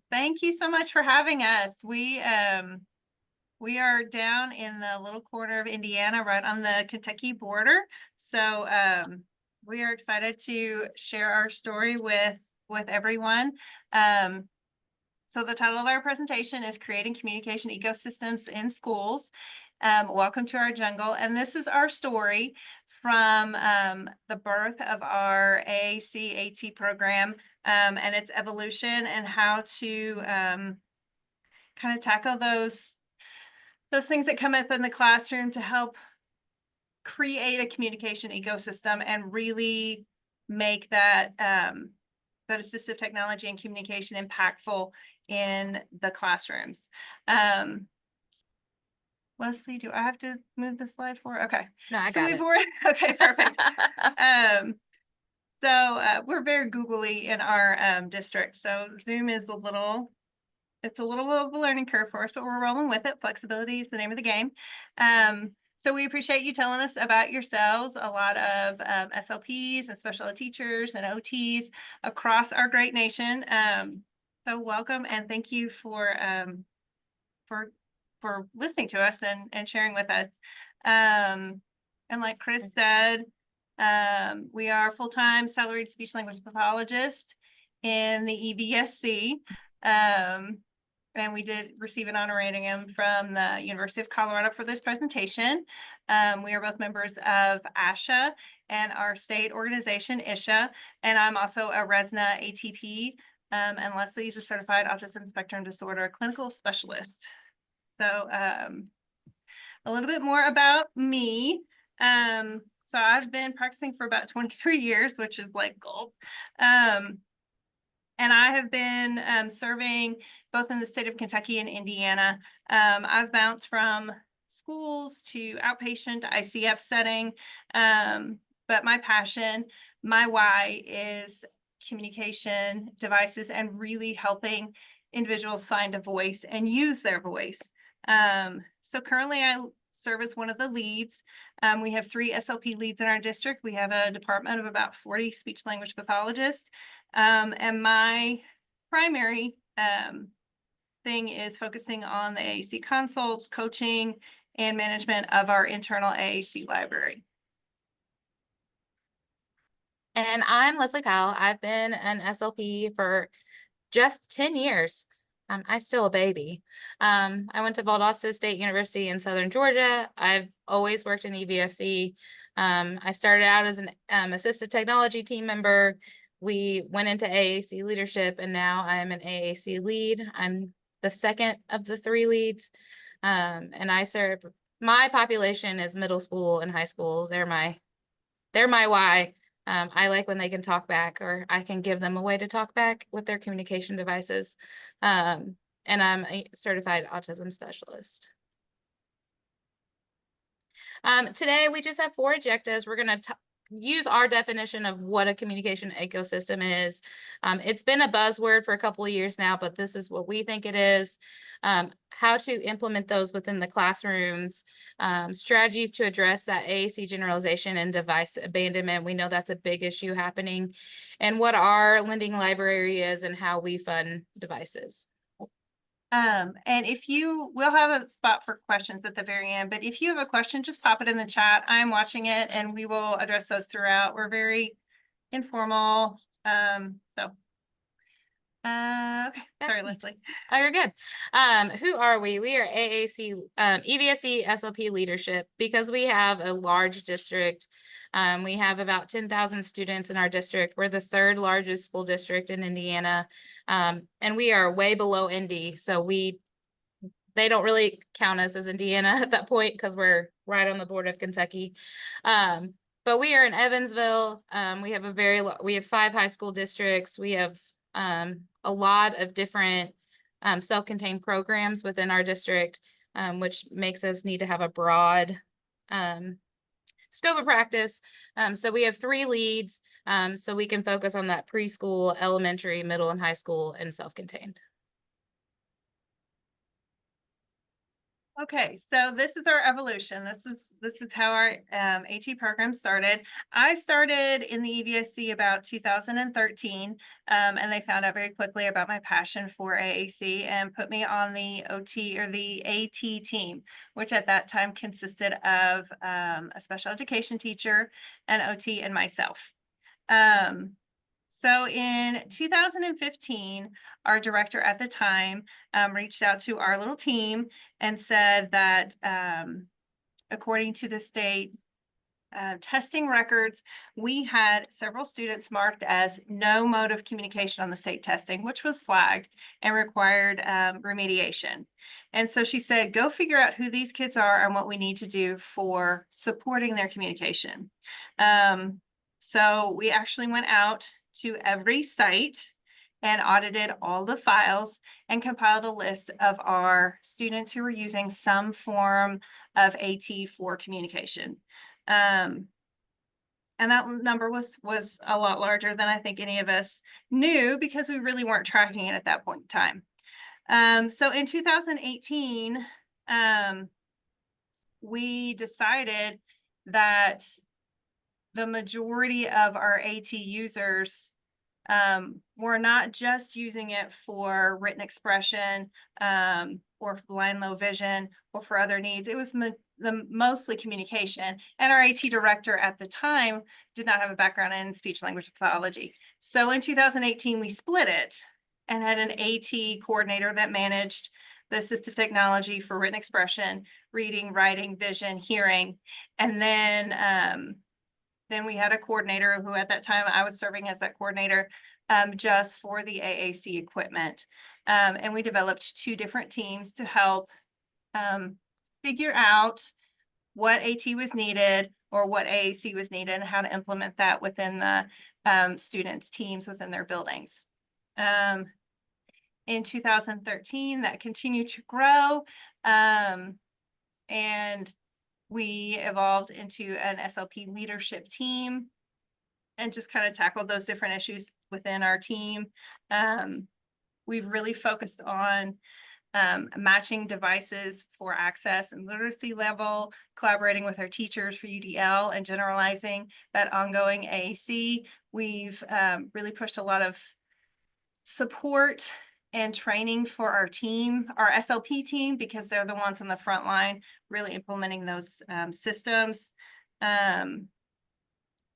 Thank you so much for having us. We are down in the little corner of Indiana, right on the Kentucky border. So we are excited to share our story with everyone. So the title of our presentation is Creating Communication Ecosystems in Schools. Welcome to our jungle. And this is our story from the birth of our AAC-AT program and its evolution and how to kind of tackle those things that come up in the classroom to help create a communication ecosystem and really make that that assistive technology and communication impactful in the classrooms. Leslie, do I have to move the slide forward? Okay. No, I So got we've it. already, okay, perfect. We're very googly in our district. So Zoom is it's a little bit of a learning curve for us, but we're rolling with it. Flexibility is the name of the game. So we appreciate you telling us about yourselves. A lot of SLPs and special ed teachers and OTs across our great nation. So welcome and thank you for for listening to us and sharing with us. And like Chris said, we are full-time salaried speech language pathologist in the EVSC. And we did receive an honorarium from the University of Colorado for this presentation. We are both members of ASHA and our state organization, ISHA, and I'm also a RESNA ATP, and Leslie is a certified autism spectrum disorder clinical specialist. So a little bit more about me. So I've been practicing for about 23 years, which is like gold. And I have been serving both in the state of Kentucky and Indiana. I've bounced from schools to outpatient to ICF setting. But my passion, my why is communication devices and really helping individuals find a voice and use their voice. So currently I serve as one of the leads. We have 3 SLP leads in our district. We have a department of about 40 speech language pathologists. And my primary thing is focusing on the AAC consults, coaching, and management of our internal AAC library. And I'm Leslie Powell. I've been an SLP for just 10 years. I'm still a baby. I went to Valdosta State University in Southern Georgia. I've always worked in EVSC. I started out as an assistive technology team member. We went into AAC leadership, and now I'm an AAC lead. I'm the second of the 3 leads, and I serve. My population is middle school and high school. They're my why. I like when they can talk back, or I can give them a way to talk back with their communication devices. And I'm a certified autism specialist. Today, we just have 4 objectives. We're going to use our definition of what a communication ecosystem is. It's been a buzzword for a couple of years now, but this is what we think it is. How to implement those within the classrooms, strategies to address that AAC generalization and device abandonment. We know that's a big issue happening, and what our lending library is and how we fund devices. And we'll have a spot for questions at the very end, but if you have a question, just pop it in the chat. I'm watching it and we will address those throughout. We're very informal. Okay, sorry, Leslie. Oh, you're good. Who are we? We are AAC, EVSC SLP leadership. Because we have a large district. We have about 10,000 students in our district. We're the 3rd largest school district in Indiana. And we are way below Indy. So they don't really count us as Indiana at that point because we're right on the border of Kentucky. But we are in Evansville. We have 5 high school districts. We have a lot of different self-contained programs within our district, which makes us need to have a broad scope of practice. So we have 3 leads, so we can focus on that preschool, elementary, middle, and high school, and self-contained. Okay, so this is our evolution. This is how our AT program started. I started in the EVSC about 2013, and they found out very quickly about my passion for AAC and put me on the OT or the AT team, which at that time consisted of a special education teacher, an OT, and myself. So in 2015, our director at the time reached out to our little team and said that according to the state testing records, we had several students marked as no mode of communication on the state testing, which was flagged and required remediation. And so she said, go figure out who these kids are and what we need to do for supporting their communication. So we actually went out to every site and audited all the files and compiled a list of our students who were using some form of AT for communication. And that number was a lot larger than I think any of us knew because we really weren't tracking it at that point in time. So in 2018, we decided that the majority of our AT users we're not just using it for written expression or blind low vision or for other needs. It was mostly communication. And our AT director at the time did not have a background in speech language pathology. So in 2018, we split it and had an AT coordinator that managed the assistive technology for written expression, reading, writing, vision, hearing. And then we had a coordinator who at that time I was serving as that coordinator just for the AAC equipment. And we developed 2 different teams to help figure out what AT was needed or what AAC was needed and how to implement that within the students' teams within their buildings. In 2013, that continued to grow. And we evolved into an SLP leadership team and just kind of tackled those different issues within our team. We've really focused on matching devices for access and literacy level, collaborating with our teachers for UDL and generalizing that ongoing AAC. We've really pushed a lot of support and training for our team, our SLP team, because they're the ones on the front line really implementing those systems. And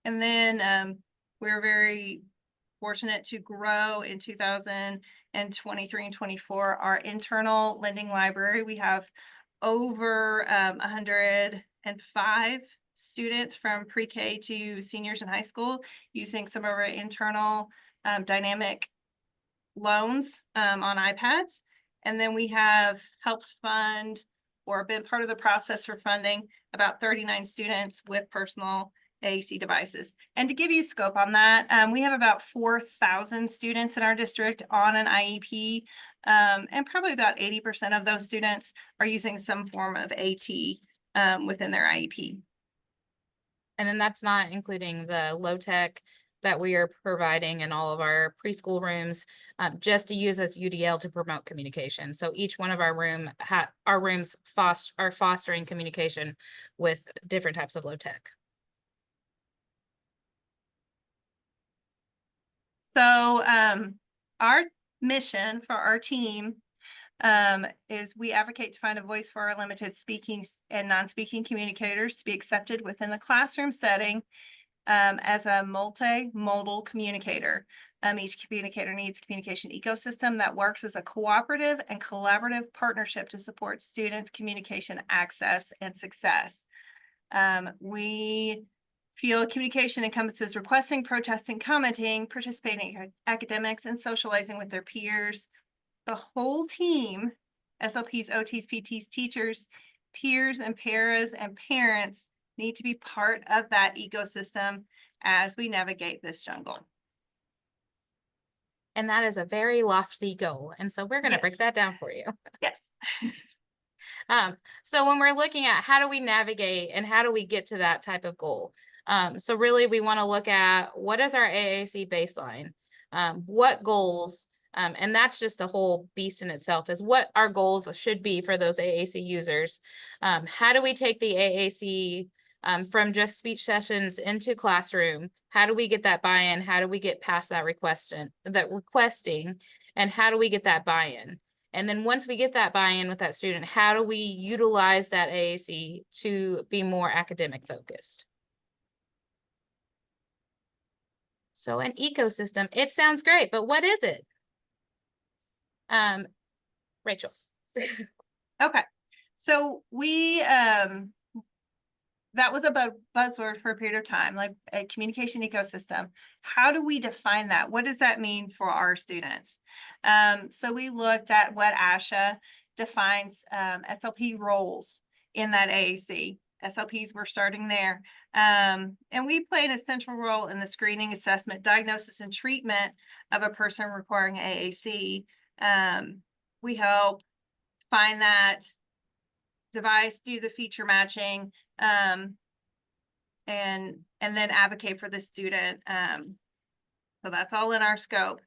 then we were very fortunate to grow in 2023 and 24 our internal lending library. We have over 105 students from pre-K to seniors in high school using some of our internal dynamic loans on iPads. And then we have helped fund or been part of the process for funding about 39 students with personal AAC devices. And to give you scope on that, we have about 4,000 students in our district on an IEP, and probably about 80% of those students are using some form of AT within their IEP. And then that's not including the low tech that we are providing in all of our preschool rooms, just to use as UDL to promote communication. So each one of our rooms are fostering communication with different types of low tech. So our mission for our team is we advocate to find a voice for our limited speaking and non-speaking communicators to be accepted within the classroom setting as a multimodal communicator. Each communicator needs a communication ecosystem that works as a cooperative and collaborative partnership to support students' communication access and success. We feel communication encompasses requesting, protesting, commenting, participating in academics, and socializing with their peers. The whole team, SLPs, OTs, PTs, teachers, peers, and paras, and parents need to be part of that ecosystem as we navigate this jungle. And that is a very lofty goal. And so we're going to break that down for you. Yes. So when we're looking at how do we navigate and how do we get to that type of goal? So really we want to look at what is our AAC baseline? What goals And that's just a whole beast in itself, is what our goals should be for those AAC users. How do we take the AAC from just speech sessions into classroom? How do we get that buy-in? How do we get past that requesting? And how do we get that buy-in? And then once we get that buy-in with that student, how do we utilize that AAC to be more academic focused? So an ecosystem, it sounds great, but what is it? Rachel. Okay, so we that was a buzzword for a period of time, like a communication ecosystem. How do we define that? What does that mean for our students? So we looked at what ASHA defines SLP roles in that AAC. SLPs, we're starting there. And we play an essential role in the screening, assessment, diagnosis, and treatment of a person requiring AAC. We help find that device, do the feature matching, and then advocate for the student. So that's all in our scope.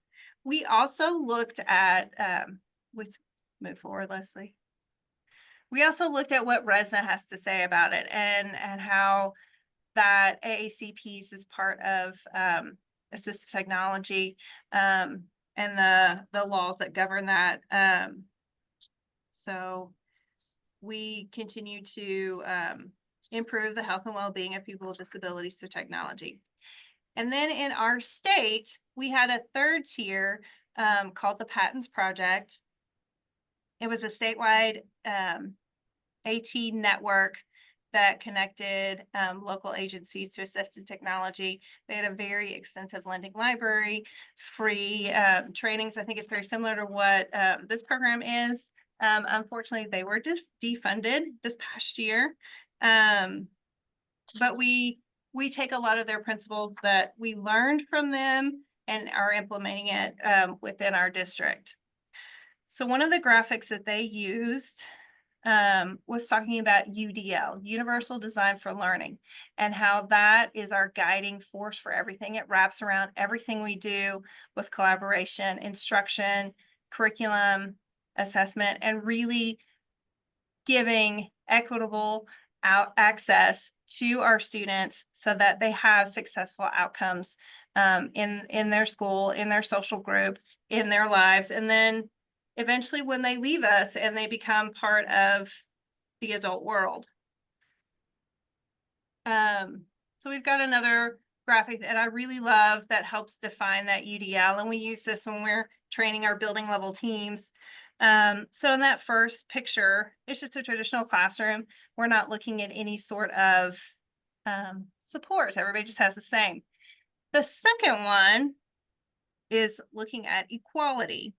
We also looked at, move forward, Leslie. We also looked at what RESNA has to say about it, and how that AAC piece is part of assistive technology, and the laws that govern that. So we continue to improve the health and well-being of people with disabilities through technology. And then in our state, we had a third tier called the Patents Project. It was a statewide AT network that connected local agencies to assistive technology. They had a very extensive lending library, free trainings. I think it's very similar to what this program is. Unfortunately, they were defunded this past year. But we take a lot of their principles that we learned from them and are implementing it within our district. So one of the graphics that they used was talking about UDL, Universal Design for Learning, and how that is our guiding force for everything. It wraps around everything we do with collaboration, instruction, curriculum, assessment, and really giving equitable access to our students so that they have successful outcomes in their school, in their social group, in their lives, and then eventually when they leave us and they become part of the adult world. So we've got another graphic that I really love that helps define that UDL, and we use this when we're training our building level teams. So in that first picture, it's just a traditional classroom. We're not looking at any sort of supports. Everybody just has the same. The second one is looking at equality,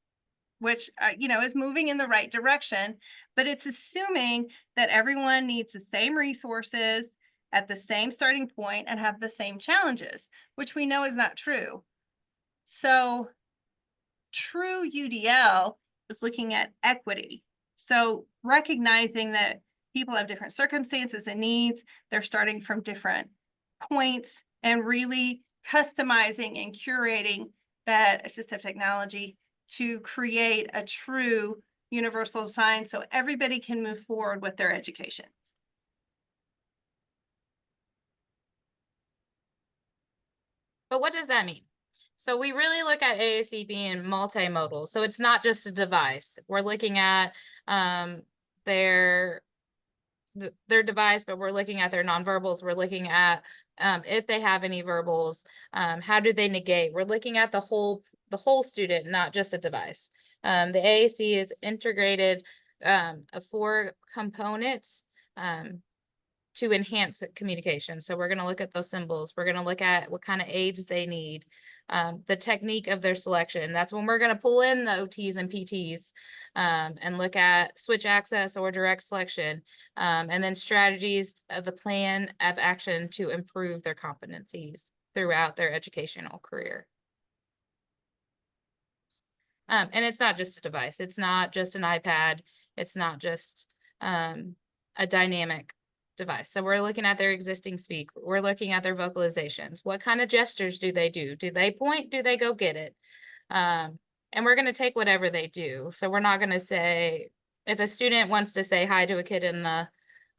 which is moving in the right direction, but it's assuming that everyone needs the same resources at the same starting point and have the same challenges, which we know is not true. So true UDL is looking at equity. So recognizing that people have different circumstances and needs, they're starting from different points, and really customizing and curating that assistive technology to create a true universal design so everybody can move forward with their education. But what does that mean? So we really look at AAC being multimodal. So it's not just a device. We're looking at their device, but we're looking at their nonverbals. We're looking at if they have any verbals, how do they negate? We're looking at the whole student, not just a device. The AAC is integrated of 4 components to enhance communication. So we're going to look at those symbols. We're going to look at what kind of aids they need, the technique of their selection. That's when we're going to pull in the OTs and PTs and look at switch access or direct selection, and then strategies of the plan of action to improve their competencies throughout their educational career. And it's not just a device. It's not just an iPad. It's not just a dynamic device. So we're looking at their existing speak. We're looking at their vocalizations. What kind of gestures do they do? Do they point? Do they go get it? And and we're going to take whatever they do. So we're not going to say, if a student wants to say hi to a kid in the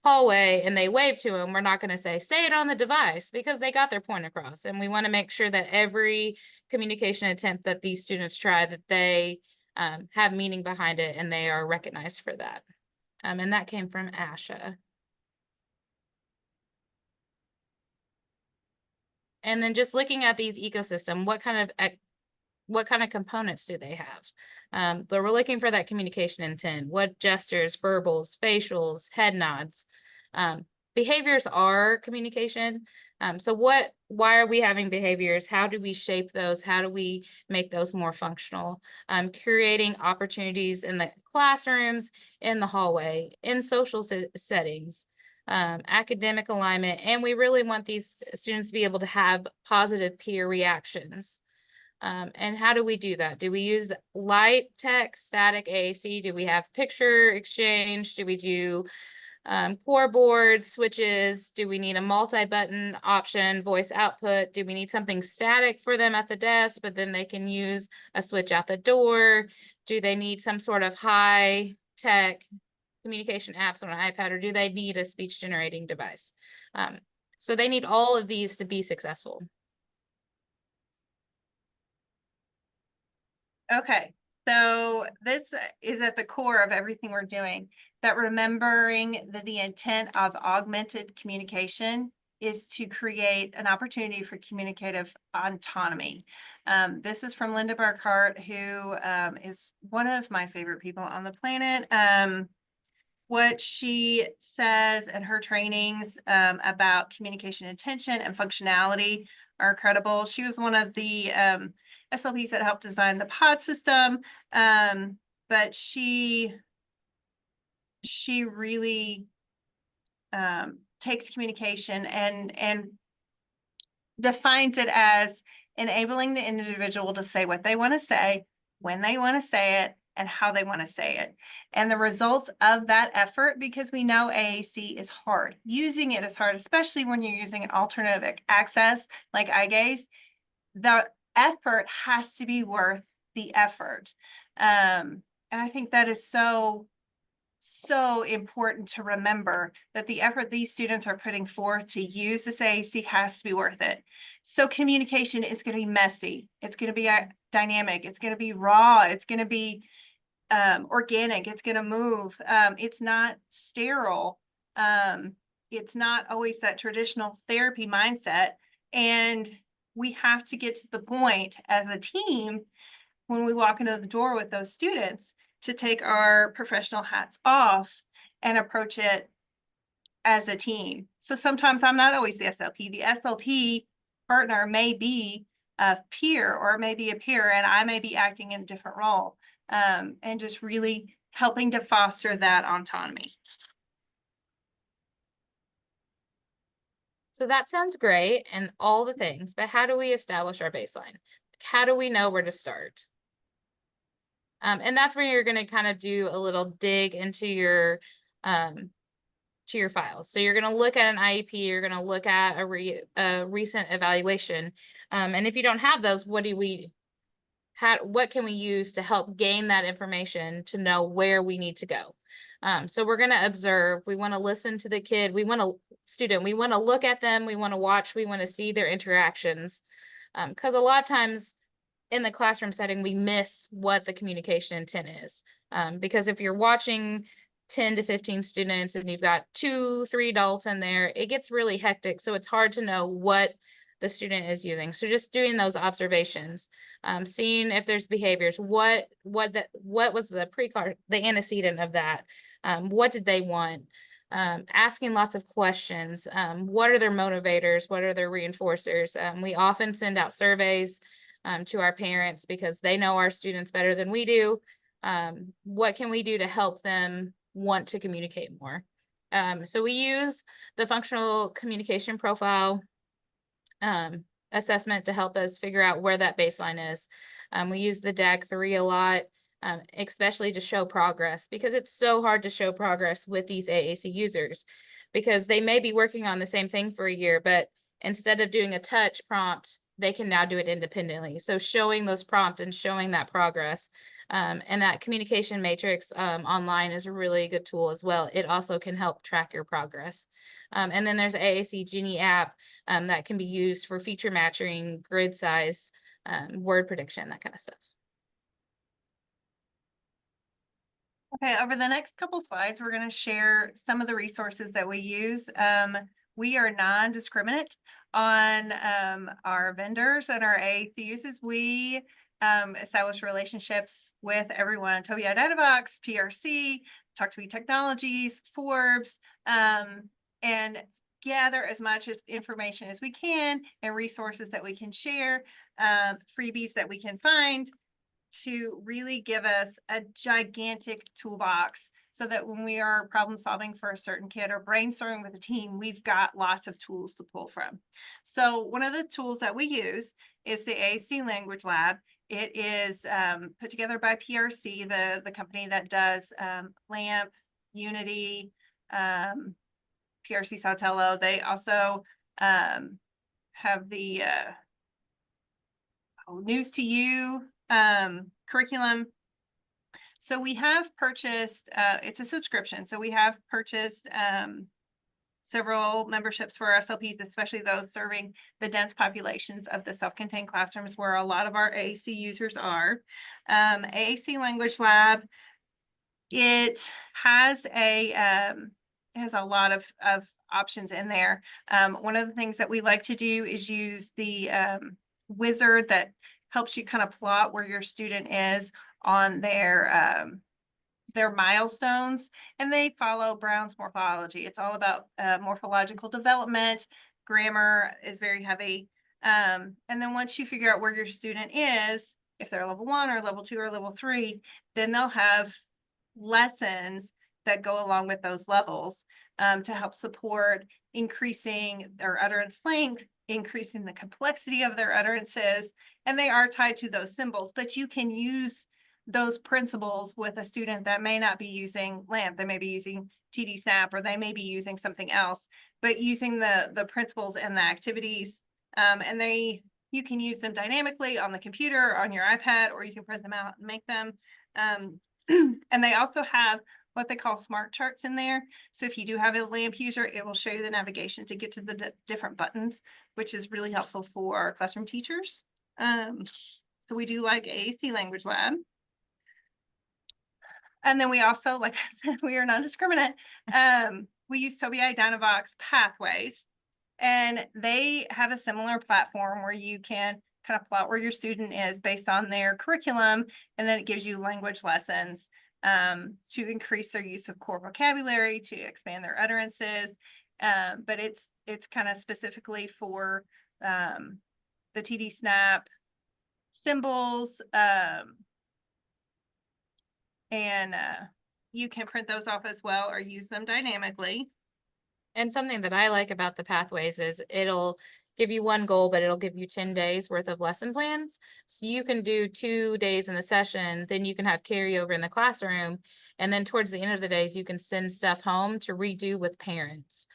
hallway and they wave to him, we're not going to say it on the device, because they got their point across. And we want to make sure that every communication attempt that these students try, that they have meaning behind it and they are recognized for that. And that came from Asha. And then just looking at these ecosystem, what kind of components do they have? We're looking for that communication intent. What gestures, verbals, facials, head nods. Behaviors are communication. So why are we having behaviors? How do we shape those? How do we make those more functional? Creating opportunities in the classrooms, in the hallway, in social settings. Academic alignment, and we really want these students to be able to have positive peer reactions. And how do we do that? Do we use light, text, static, AAC? Do we have picture exchange? Do we do core boards, switches? Do we need a multi-button option, voice output? Do we need something static for them at the desk, but then they can use a switch out the door? Do they need some sort of high-tech communication apps on an iPad, or do they need a speech generating device? So they need all of these to be successful. Okay, so this is at the core of everything we're doing, that remembering that the intent of augmented communication is to create an opportunity for communicative autonomy. This is from Linda Burkhart, who is one of my favorite people on the planet. What she says in her trainings about communication intention and functionality are credible. She was one of the SLPs that helped design the pod system, but she really takes communication and defines it as enabling the individual to say what they want to say, when they want to say it, and how they want to say it. And the results of that effort, because we know AAC is hard. Using it is hard, especially when you're using an alternative access like eye gaze. The effort has to be worth the effort. And I think that is so important to remember, that the effort these students are putting forth to use this AAC has to be worth it. So communication is going to be messy. It's going to be dynamic. It's going to be raw. It's going to be organic. It's going to move. It's not sterile. It's not always that traditional therapy mindset. And we have to get to the point as a team, when we walk into the door with those students, to take our professional hats off and approach it as a team. So sometimes I'm not always the SLP. The SLP partner may be a peer, or maybe a peer, and I may be acting in a different role, and just really helping to foster that autonomy. So that sounds great and all the things, but how do we establish our baseline? How do we know where to start? And that's where you're going to kind of do a little dig into your files. So you're going to look at an IEP, you're going to look at a recent evaluation. And if you don't have those, what can we use to help gain that information to know where we need to go? So we're going to observe. We want to listen to the kid. We want to look at them. We want to watch. We want to see their interactions. Because a lot of times in the classroom setting, we miss what the communication intent is. Because if you're watching 10 to 15 students and you've got 2-3 adults in there, it gets really hectic. So it's hard to know what the student is using. So just doing those observations, seeing if there's behaviors, what was the antecedent of that? What did they want? Asking lots of questions. What are their motivators? What are their reinforcers? We often send out surveys to our parents, because they know our students better than we do. What can we do to help them want to communicate more? So we use the functional communication profile assessment to help us figure out where that baseline is. We use the DAG-3 a lot, especially to show progress, because it's so hard to show progress with these AAC users, because they may be working on the same thing for a year, but instead of doing a touch prompt they can now do it independently. So showing those prompts and showing that progress, and that communication matrix online is a really good tool as well. It also can help track your progress. And then there's AAC Genie app that can be used for feature matching, grid size, word prediction, that kind of stuff. Okay, over the next couple slides, we're going to share some of the resources that we use. We are non-discriminate on our vendors and our AAC uses. We establish relationships with everyone: Tobii Dynavox, PRC, Talk to Me Technologies, Forbes, and gather as much information as we can and resources that we can share, freebies that we can find, to really give us a gigantic toolbox so that when we are problem solving for a certain kid or brainstorming with a team, we've got lots of tools to pull from. So one of the tools that we use is the AAC Language Lab. It is put together by PRC, the company that does LAMP, Unity, PRC Sotelo. They also have the News to You curriculum. So we have purchased, it's a subscription. So we have purchased several memberships for our SLPs, especially those serving the dense populations of the self-contained classrooms where a lot of our AAC users are. AAC Language Lab, it has a lot of options in there. One of the things that we like to do is use the wizard that helps you kind of plot where your student is on their milestones, and they follow Brown's morphology. It's all about morphological development. Grammar is very heavy. And then once you figure out where your student is, if they're level 1 or level 2 or level 3, then they'll have lessons that go along with those levels to help support increasing their utterance length, increasing the complexity of their utterances, and they are tied to those symbols. But you can use those principles with a student that may not be using LAMP. They may be using TD Snap, or they may be using something else, but using the principles and the activities, and you can use them dynamically on the computer, on your iPad, or you can print them out and make them. And they also have what they call smart charts in there. So if you do have a LAMP user, it will show you the navigation to get to the different buttons, which is really helpful for our classroom teachers. So we do like AAC Language Lab. And then we also, like I said, we are non-discriminate. We use Tobii Dynavox Pathways, and they have a similar platform where you can kind of plot where your student is based on their curriculum, and then it gives you language lessons to increase their use of core vocabulary, to expand their utterances. But it's kind of specifically for the TD Snap symbols, and you can print those off as well or use them dynamically. And something that I like about the pathways is it'll give you one goal, but it'll give you 10 days worth of lesson plans. So you can do 2 days in the session, then you can have carryover in the classroom. And then towards the end of the days, you can send stuff home to redo with parents.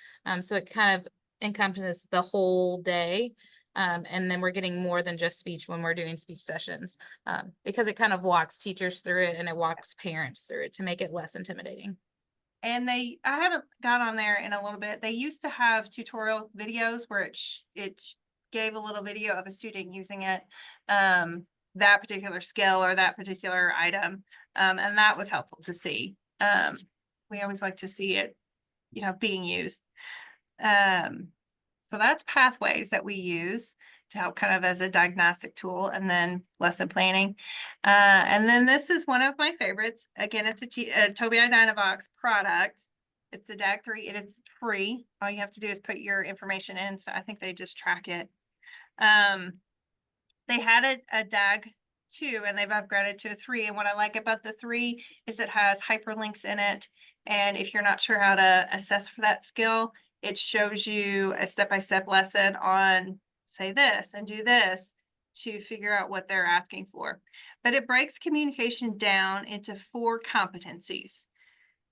So it kind of encompasses the whole day. And then we're getting more than just speech when we're doing speech sessions, because it kind of walks teachers through it and it walks parents through it to make it less intimidating. And I haven't got on there in a little bit. They used to have tutorial videos where it gave a little video of a student using it, that particular skill or that particular item. And that was helpful to see. We always like to see it, being used. So that's Pathways that we use to help kind of as a diagnostic tool, and then lesson planning. And then this is one of my favorites. Again, it's a Tobii Dynavox product. It's the DAG3. It is free. All you have to do is put your information in. So I think they just track it. They had a DAG2 and they've upgraded to a 3. And what I like about the 3 is it has hyperlinks in it. And if you're not sure how to assess for that skill, it shows you a step-by-step lesson on say this and do this to figure out what they're asking for. But it breaks communication down into 4 competencies.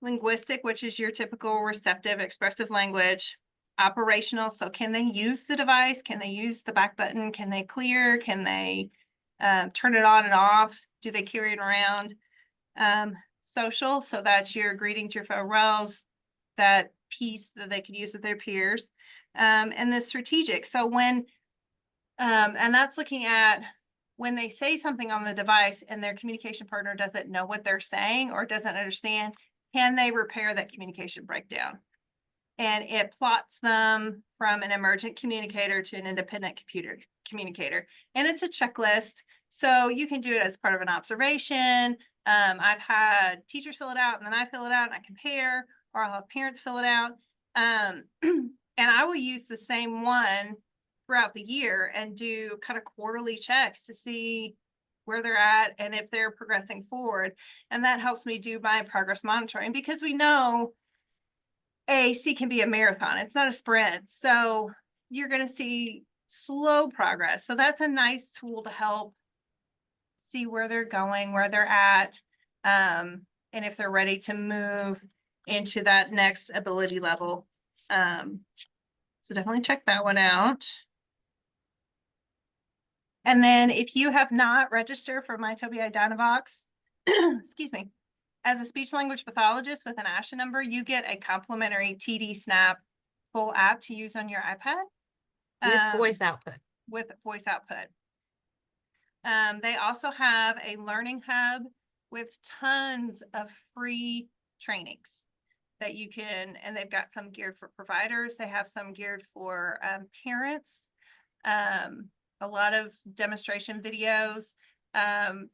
Linguistic, which is your typical receptive expressive language. operational. So can they use the device? Can they use the back button? Can they clear? Can they turn it on and off? Do they carry it around? Social, so that's your greeting to your farewells, that piece that they could use with their peers. And the strategic. So when, and that's looking at when they say something on the device and their communication partner doesn't know what they're saying or doesn't understand, can they repair that communication breakdown? And it plots them from an emergent communicator to an independent communicator. And it's a checklist. So you can do it as part of an observation. I've had teachers fill it out and then I fill it out and I compare, or I'll have parents fill it out. And I will use the same one throughout the year and do kind of quarterly checks to see where they're at and if they're progressing forward. And that helps me do my progress monitoring, because we know AAC can be a marathon. It's not a sprint. So you're going to see slow progress. So that's a nice tool to help see where they're going, where they're at, and if they're ready to move into that next ability level. So definitely check that one out. And then if you have not registered for MyTobii Dynavox, excuse me, as a speech language pathologist with an ASHA number, you get a complimentary TD Snap full app to use on your iPad. With voice output. With voice output. They also have a learning hub with tons of free trainings that you can, and they've got some geared for providers. They have some geared for parents. A lot of demonstration videos.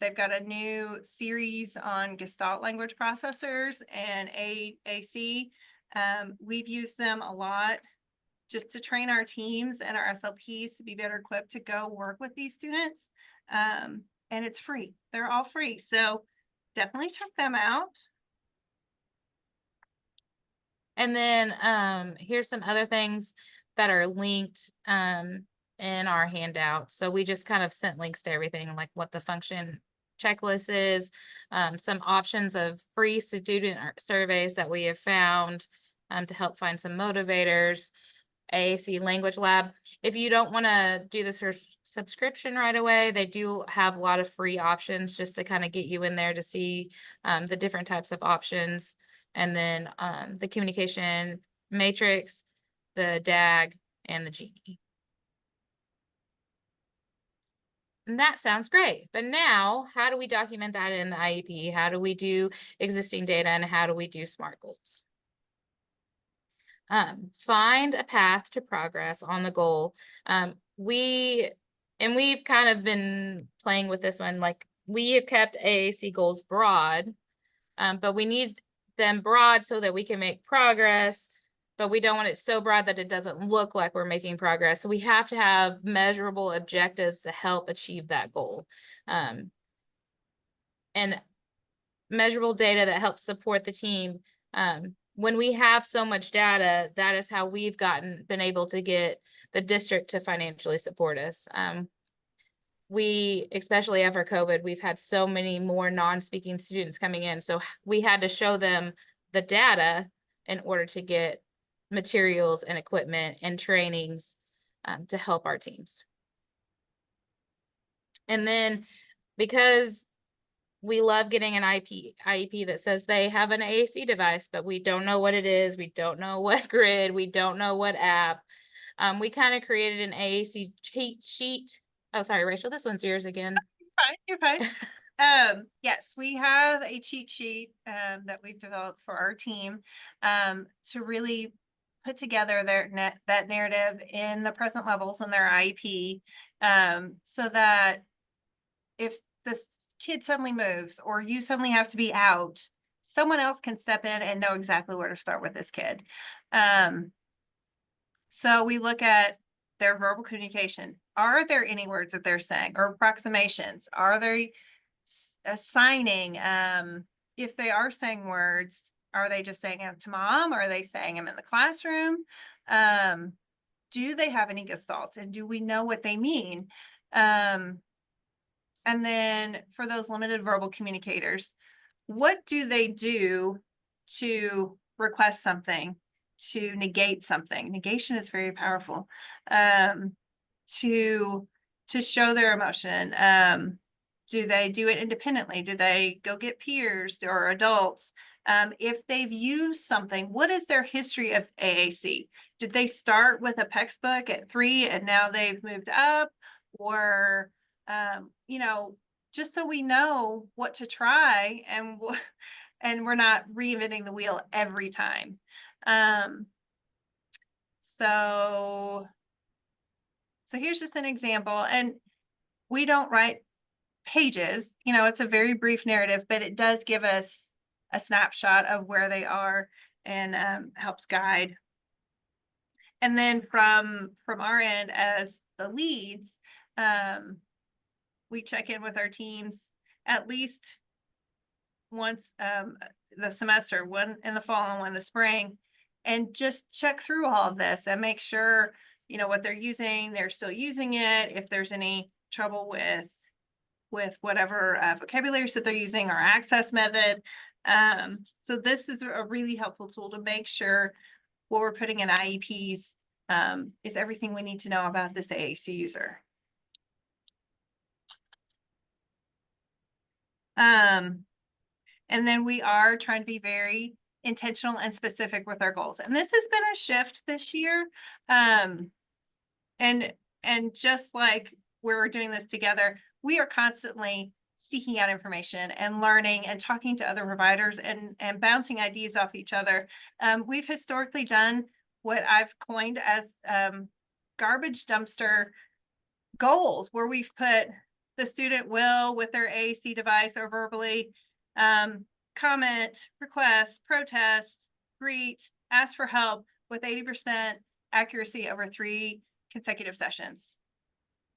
They've got a new series on Gestalt language processors and AAC. We've used them a lot just to train our teams and our SLPs to be better equipped to go work with these students. And it's free. They're all free. So definitely check them out. And then here's some other things that are linked in our handout. So we just kind of sent links to everything, like what the function checklist is, some options of free student surveys that we have found to help find some motivators, AAC Language Lab. If you don't want to do the subscription right away, they do have a lot of free options just to kind of get you in there to see the different types of options. And then the communication matrix, the DAG, and the Genie. And that sounds great. But now, how do we document that in the IEP? How do we do existing data, and how do we do SMART goals? Find a path to progress on the goal. We've kind of been playing with this one. Like, we have kept AAC goals broad, but we need them broad so that we can make progress, but we don't want it so broad that it doesn't look like we're making progress. So we have to have measurable objectives to help achieve that goal. And measurable data that helps support the team. When we have so much data, that is how we've been able to get the district to financially support us. We, especially after COVID, we've had so many more non-speaking students coming in. So we had to show them the data in order to get materials and equipment and trainings to help our teams. And then because we love getting an IEP that says they have an AAC device, but we don't know what it is. We don't know what grid. We don't know what app. We kind of created an AAC cheat sheet. Oh, sorry, Rachel, this one's yours again. You're fine. Yes, we have a cheat sheet that we've developed for our team to really put together that narrative in the present levels in their IEP, so that if this kid suddenly moves or you suddenly have to be out, someone else can step in and know exactly where to start with this kid. So we look at their verbal communication. Are there any words that they're saying, or approximations? Are they assigning? If they are saying words, are they just saying them to mom? Or are they saying them in the classroom? Do they have any gestalts, and do we know what they mean? And then for those limited verbal communicators, what do they do to request something? negate something. Negation is very powerful. To show their emotion. Do they do it independently? Do they go get peers or adults? If they've used something, what is their history of AAC? Did they start with a textbook at 3 and now they've moved up? Or, you know, just so we know what to try and and we're not reinventing the wheel every time. So here's just an example, and we don't write pages, you know, it's a very brief narrative, but it does give us a snapshot of where they are and helps guide. And then from our end as the leads, we check in with our teams at least once the semester, one in the fall and one in the spring, and just check through all of this and make sure, you know, what they're using, they're still using it. If there's any trouble with whatever vocabularies that they're using or access method. So this is a really helpful tool to make sure what we're putting in IEPs is everything we need to know about this AAC user. And then we are trying to be very intentional and specific with our goals. And this has been a shift this year. And just like we're doing this together, we are constantly seeking out information and learning and talking to other providers and bouncing ideas off each other. We've historically done what I've coined as garbage dumpster goals, where we've put the student will, with their AAC device or verbally, comment, request, protest, greet, ask for help with 80% accuracy over 3 consecutive sessions.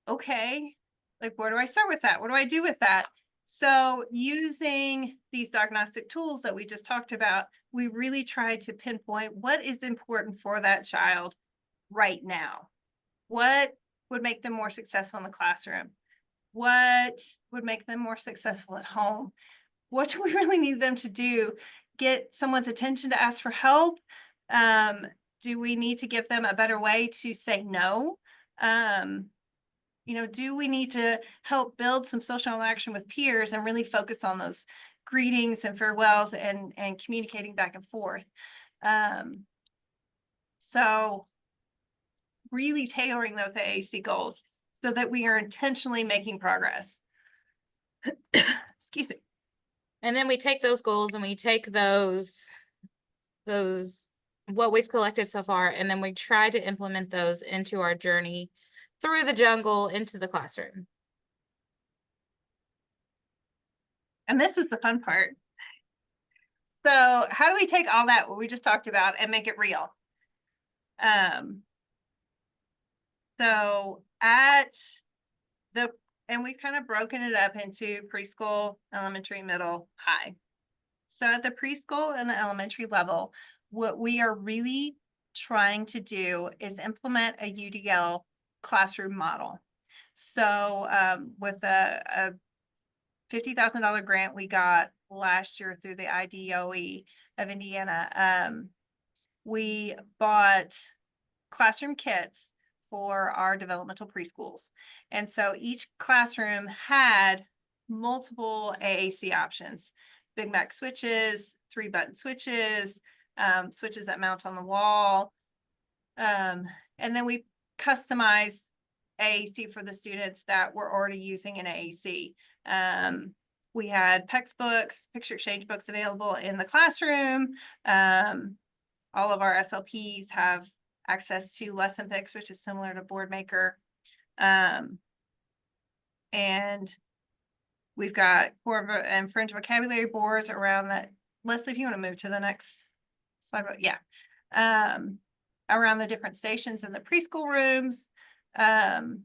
Okay, like where do I start with that? What do I do with that? So using these diagnostic tools that we just talked about, we really try to pinpoint what is important for that child right now. What would make them more successful in the classroom? What would make them more successful at home? What do we really need them to do? Get someone's attention to ask for help? Do we need to give them a better way to say no? You know, do we need to help build some social interaction with peers and really focus on those greetings and farewells and communicating back and forth? So really tailoring those AAC goals so that we are intentionally making progress. Excuse me. And then we take those goals and we take those what we've collected so far, and then we try to implement those into our journey through the jungle into the classroom. And this is the fun part. So how do we take all that, what we just talked about, and make it real? So and we've kind of broken it up into preschool, elementary, middle, high. So at the preschool and the elementary level, what we are really trying to do is implement a UDL classroom model. So with a $50,000 grant we got last year through the IDOE of Indiana, we bought classroom kits for our developmental preschools. And so each classroom had multiple AAC options: Big Mac switches, 3-button switches, switches that mount on the wall. And then we customized AAC for the students that were already using an AAC. We had PEX books, picture exchange books available in the classroom. All of our SLPs have access to lesson picks, which is similar to Boardmaker. And we've got core and fringe vocabulary boards around that. Leslie, if you want to move to the next slide. Yeah. Around the different stations in the preschool rooms. And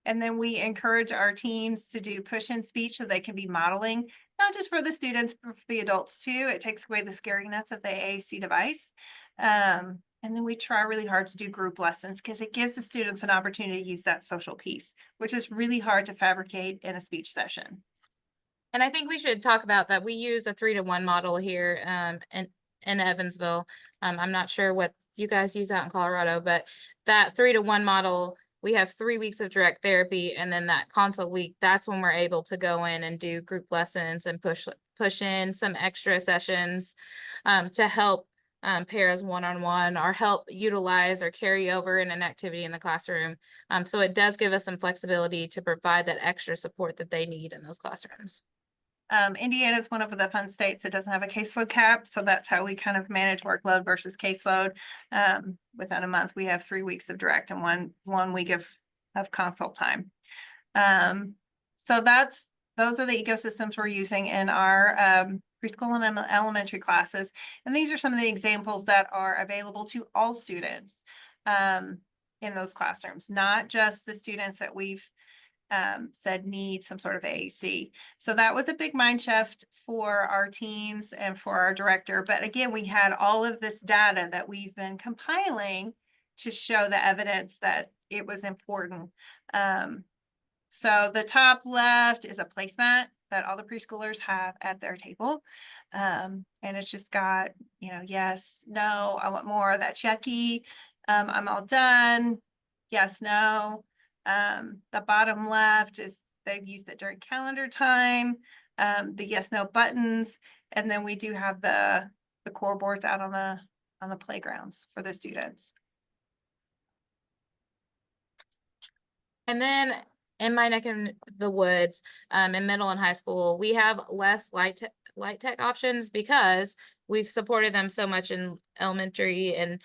then we encourage our teams to do push-in speech so they can be modeling, not just for the students, but for the adults too. It takes away the scariness of the AAC device. And then we try really hard to do group lessons because it gives the students an opportunity to use that social piece, which is really hard to fabricate in a speech session. And I think we should talk about that. We use a 3-to-1 model here. And in Evansville. I'm not sure what you guys use out in Colorado, but that 3-to-1 model, we have 3 weeks of direct therapy, and then that consult week, that's when we're able to go in and do group lessons and push in some extra sessions to help pairs one-on-one, or help utilize or carry over in an activity in the classroom. So it does give us some flexibility to provide that extra support that they need in those classrooms. Indiana is one of the fun states that doesn't have a caseload cap, so that's how we kind of manage workload versus caseload. Within a month, we have 3 weeks of direct and one week of consult time. So those are the ecosystems we're using in our preschool and elementary classes. And these are some of the examples that are available to all students in those classrooms, not just the students that we've said need some sort of AAC. So that was a big mind shift for our teams and for our director. But again, we had all of this data that we've been compiling to show the evidence that it was important. So the top left is a placemat that all the preschoolers have at their table. And it's just got, yes, no, I want more of that checky. I'm all done. Yes, no. The bottom left is they've used it during calendar time. The yes, no buttons. And then we do have the core boards out on the playgrounds for the students. And then in my neck of the woods, in middle and high school, we have less light tech options because we've supported them so much in elementary and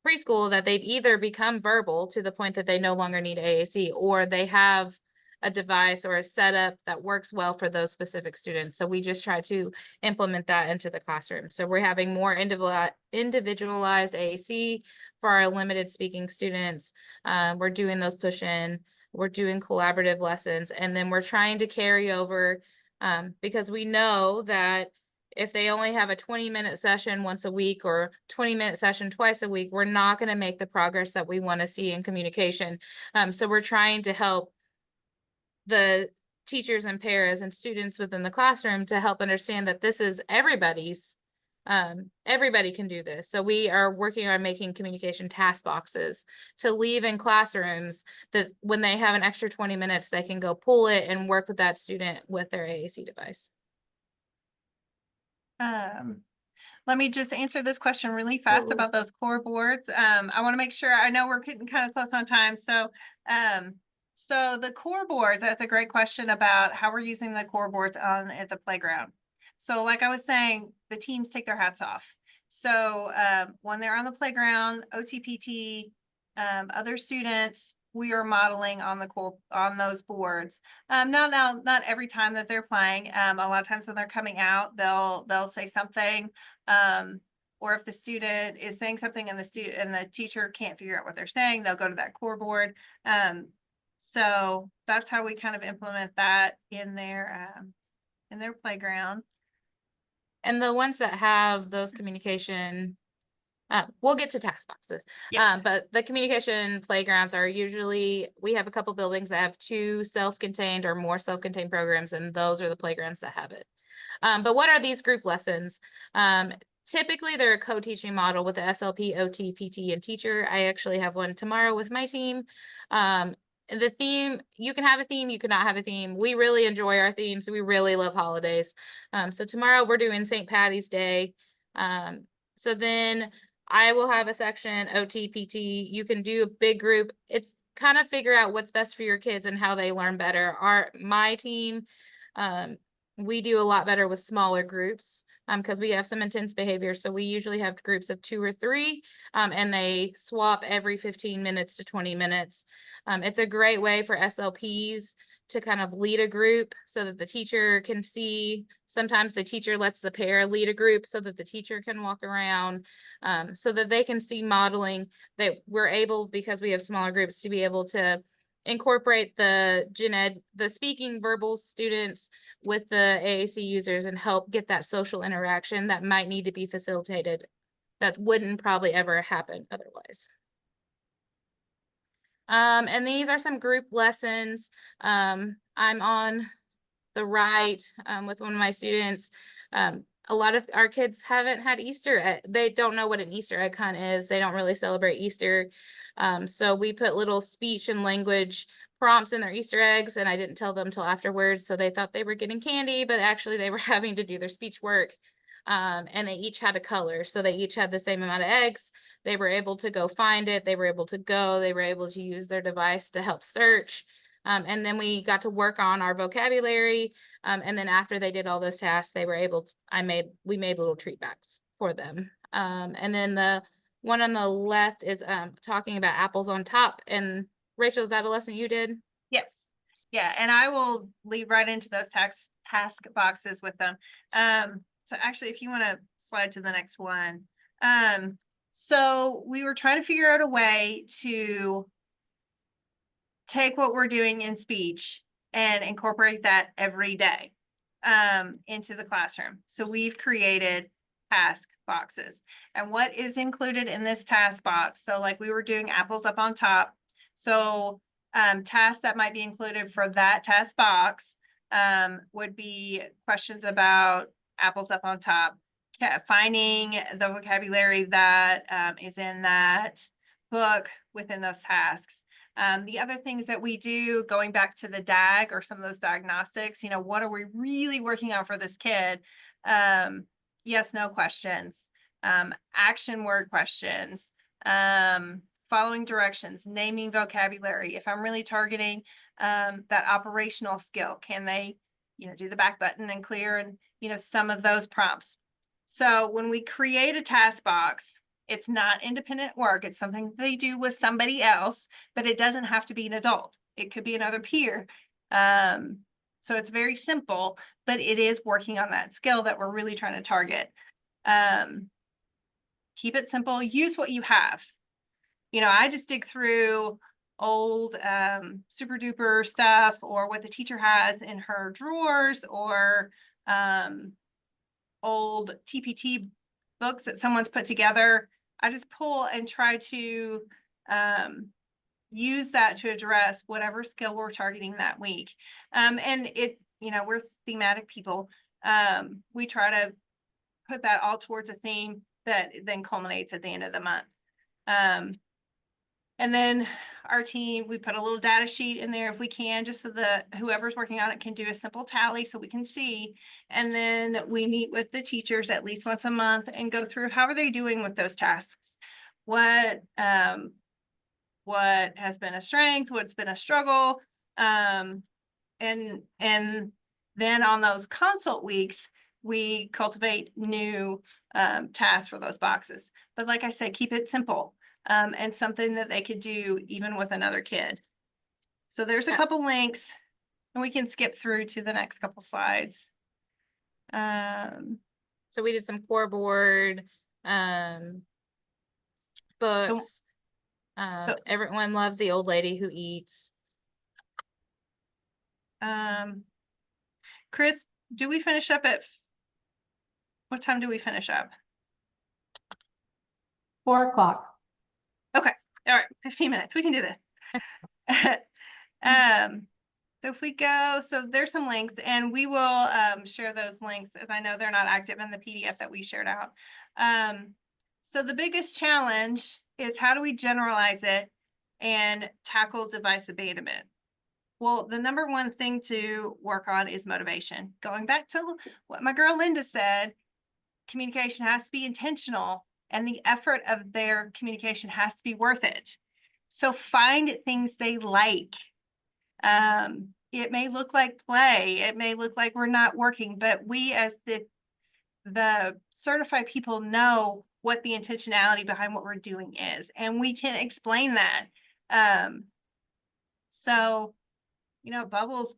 preschool that they've either become verbal to the point that they no longer need AAC, or they have a device or a setup that works well for those specific students. So we just try to implement that into the classroom. So we're having more individualized AAC for our limited speaking students. We're doing those push-in, we're doing collaborative lessons, and then we're trying to carry over because we know that if they only have a 20-minute session once a week or 20-minute session twice a week, we're not going to make the progress that we want to see in communication. So we're trying to help the teachers and paras and students within the classroom to help understand that this is everybody's, everybody can do this. So we are working on making communication task boxes to leave in classrooms that when they have an extra 20 minutes, they can go pull it and work with that student with their AAC device. Let me just answer this question really fast about those core boards. I want to make sure, I know we're getting kind of close on time. So the core boards, that's a great question about how we're using the core boards at the playground. So like I was saying, the teams take their hats off. So when they're on the playground, OTPT, other students, we are modeling on those boards. Not every time that they're playing. A lot of times when they're coming out, they'll say something. Or if the student is saying something and the teacher can't figure out what they're saying, they'll go to that core board. So that's how we kind of implement that in their playground. And the ones that have those communication, we'll get to task boxes. Yes. But the communication playgrounds are usually, we have a couple buildings that have 2 self-contained or more self-contained programs, and those are the playgrounds that have it. But what are these group lessons? Typically, they're a co-teaching model with the SLP, OT, PT, and teacher. I actually have one tomorrow with my team. The theme, you can have a theme, you cannot have a theme. We really enjoy our themes. We really love holidays. So tomorrow we're doing St. Patty's Day. So then I will have a section, OT, PT. You can do a big group. It's kind of figure out what's best for your kids and how they learn better. My team, we do a lot better with smaller groups because we have some intense behavior. So we usually have groups of 2 or 3 and they swap every 15 minutes to 20 minutes. It's a great way for SLPs to kind of lead a group so that the teacher can see. Sometimes the teacher lets the pair lead a group so that the teacher can walk around so that they can see modeling that we're able, because we have smaller groups, to be able to incorporate the speaking verbal students with the AAC users and help get that social interaction that might need to be facilitated that wouldn't probably ever happen otherwise. And these are some group lessons. I'm on the right with one of my students. a lot of our kids haven't had they don't know what an Easter egg hunt is. They don't really celebrate Easter. So we put little speech and language prompts in their Easter eggs, and I didn't tell them till afterwards. So they thought they were getting candy, but actually they were having to do their speech work. And they each had a color. So they each had the same amount of eggs. They were able to go find it. They were able to go. They were able to use their device to help search. And then we got to work on our vocabulary. And then after they did all those tasks, they were able to, we made little treat bags for them. And then the one on the left is talking about apples on top. And Rachel, is that a lesson you did? Yes. Yeah, and I will lead right into those task boxes with them. So actually, if you want to slide to the next one. So we were trying to figure out a way to take what we're doing in speech and incorporate that every day into the classroom. So we've created task boxes. And what is included in this task box? So like we were doing apples up on top. So tasks that might be included for that task box would be questions about apples up on top, finding the vocabulary that is in that book within those tasks. The other things that we do, going back to the DAG or some of those diagnostics, what are we really working on for this kid? Yes, no questions, action word questions, following directions, naming vocabulary. If I'm really targeting that operational skill, can they, do the back button and clear and, some of those prompts. So when we create a task box, it's not independent work. It's something they do with somebody else, but it doesn't have to be an adult. It could be another peer. So it's very simple, but it is working on that skill that we're really trying to target. Keep it simple. Use what you have. I just dig through old super duper stuff or what the teacher has in her drawers or old TPT books that someone's put together. I just pull and try to use that to address whatever skill we're targeting that week. And we're thematic people. We try to put that all towards a theme that then culminates at the end of the month. And then our team, we put a little data sheet in there if we can, just so that whoever's working on it can do a simple tally so we can see. And then we meet with the teachers at least once a month and go through how are they doing with those tasks? What has been a strength? What's been a struggle? And then on those consult weeks, we cultivate new tasks for those boxes. But like I said, keep it simple. And something that they could do even with another kid. So there's a couple links and we can skip through to the next couple slides. So we did some core board, books. Everyone loves the old lady who eats. Chris, do we finish up at what time do we finish up? 4 o'clock. Okay. All right. 15 minutes. We can do this. So if we go, so there's some links and we will share those links as I know they're not active in the PDF that we shared out. So the biggest challenge is how do we generalize it and tackle device abandonment? Well, the number one thing to work on is motivation. Going back to what my girl Linda said, communication has to be intentional and the effort of their communication has to be worth it. So find things they like. It may look like play. It may look like we're not working, but we as the certified people know what the intentionality behind what we're doing is, and we can explain that. So, bubbles,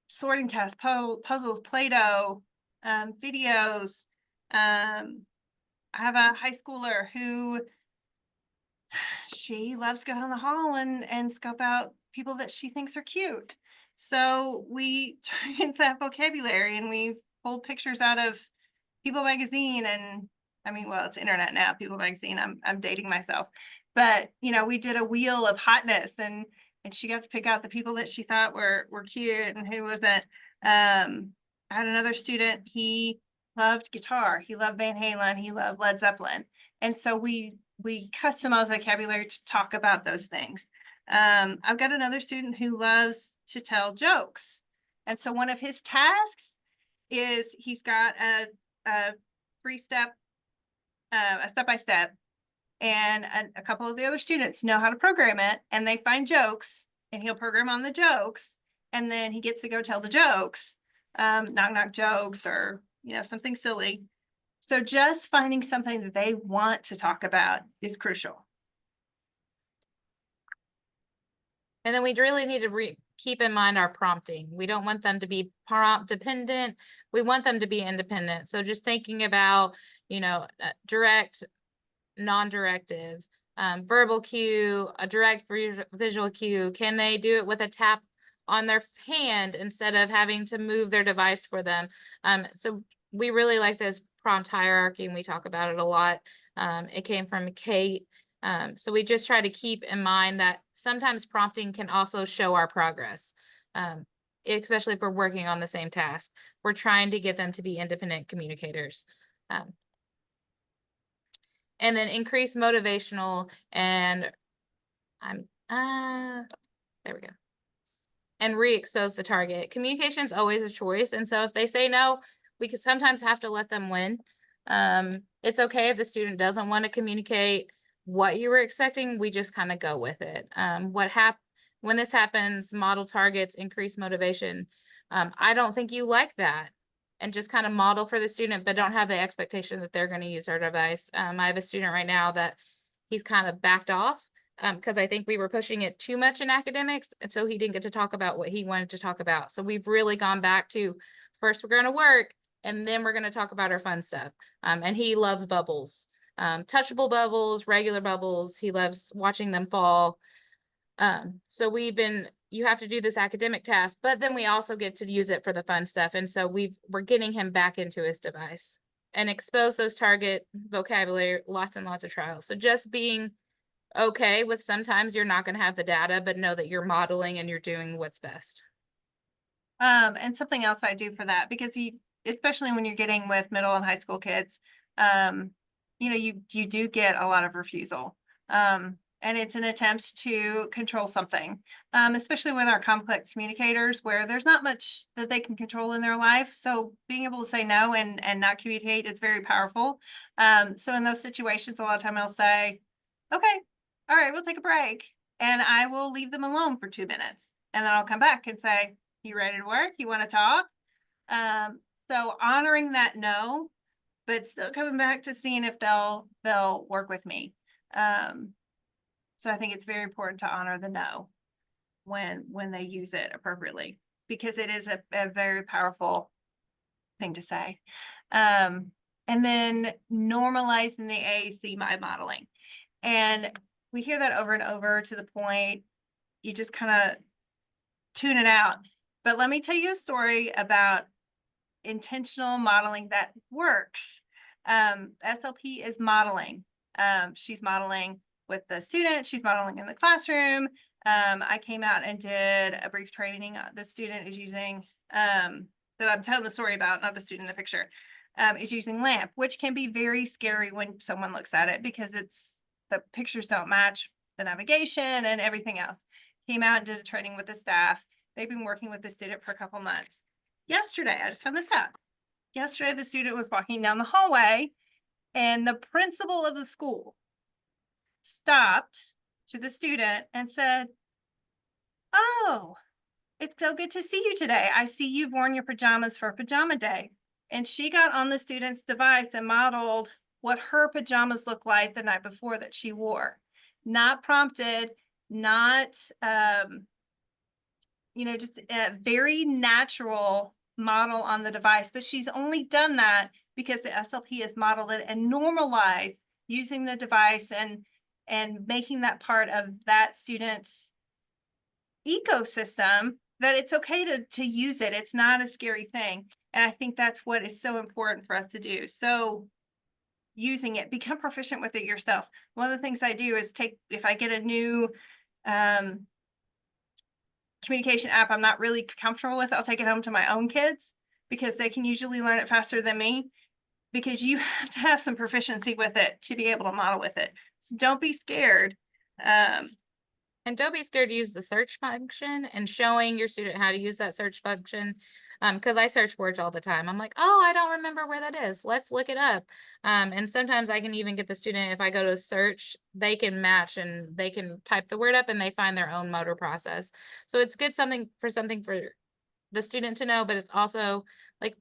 sorting tasks, puzzles, Play-Doh, videos. I have a high schooler who she loves to go down the hall and scope out people that she thinks are cute. So we target that vocabulary and we've pulled pictures out of People magazine and well, it's internet now, People magazine. I'm dating myself. But we did a wheel of hotness and she got to pick out the people that she thought were cute and who wasn't. I had another student, he loved guitar, he loved Van Halen, he loved Led Zeppelin. And so we customize vocabulary to talk about those things. I've got another student who loves to tell jokes. And so one of his tasks is he's got a three-step, a step-by-step, and a couple of the other students know how to program it, and they find jokes, and he'll program on the jokes, and then he gets to go tell the jokes, knock knock jokes, or something silly. So just finding something that they want to talk about is crucial. And then we really need to keep in mind our prompting. We don't want them to be prompt dependent. We want them to be independent. So just thinking about, direct, non-directive, verbal cue, a direct visual cue. Can they do it with a tap on their hand instead of having to move their device for them? So we really like this prompt hierarchy, and we talk about it a lot. It came from Kate. So we just try to keep in mind that sometimes prompting can also show our progress, especially if we're working on the same task. We're trying to get them to be independent communicators. And then increase motivational and there we go. And re-expose the target. Communication is always a choice. And so if they say no, we could sometimes have to let them win. It's okay if the student doesn't want to communicate what you were expecting. We just kind of go with it. When this happens, model targets, increase motivation. I don't think you like that. And just kind of model for the student, but don't have the expectation that they're going to use our device. I have a student right now that he's kind of backed off because I think we were pushing it too much in academics. And so he didn't get to talk about what he wanted to talk about. So we've really gone back to first we're going to work, and then we're going to talk about our fun stuff. And he loves bubbles, touchable bubbles, regular bubbles. He loves watching them fall. So you have to do this academic task, but then we also get to use it for the fun stuff. And so we're getting him back into his device and expose those target vocabulary, lots and lots of trials. So just being okay with sometimes you're not going to have the data, but know that you're modeling and you're doing what's best. And something else I do for that, because especially when you're getting with middle and high school kids, you do get a lot of refusal. And it's an attempt to control something, especially with our complex communicators where there's not much that they can control in their life. So being able to say no and not communicate is very powerful. So in those situations, a lot of time I'll say, okay, all right, we'll take a break, and I will leave them alone for 2 minutes. And then I'll come back and say, you ready to work? You want to talk? So honoring that no, but still coming back to seeing if they'll work with me. So I think it's very important to honor the no when they use it appropriately, because it is a very powerful thing to say. And then normalizing the AAC modeling. And we hear that over and over to the point you just kind of tune it out. But let me tell you a story about intentional modeling that works. SLP is modeling. She's modeling with the student. She's modeling in the classroom. I came out and did a brief training. The student is using, that I'm telling the story about, not the student in the picture, is using LAMP, which can be very scary when someone looks at it because the pictures don't match the navigation and everything else. Came out and did a training with the staff. They've been working with the student for a couple months. Yesterday, I just found this out. Yesterday, the student was walking down the hallway, and the principal of the school stopped to the student and said, "Oh, it's so good to see you today. I see you've worn your pajamas for pajama day." And she got on the student's device and modeled what her pajamas looked like the night before that she wore. Not prompted, not, just a very natural model on the device, but she's only done that because the SLP has modeled it and normalized using the device and making that part of that student's ecosystem, that it's okay to use it. It's not a scary thing. And I think that's what is so important for us to do. So using it, become proficient with it yourself. One of the things I do is if I get a new communication app I'm not really comfortable with, I'll take it home to my own kids because they can usually learn it faster than me. because you have to have some proficiency with it to be able to model with it. So don't be scared. And don't be scared to use the search function and showing your student how to use that search function. Because I search words all the time. I'm like, oh, I don't remember where that is. Let's look it up. And sometimes I can even get the student, if I go to search, they can match and they can type the word up and they find their own motor process. So it's good something for the student to know, but it's also like,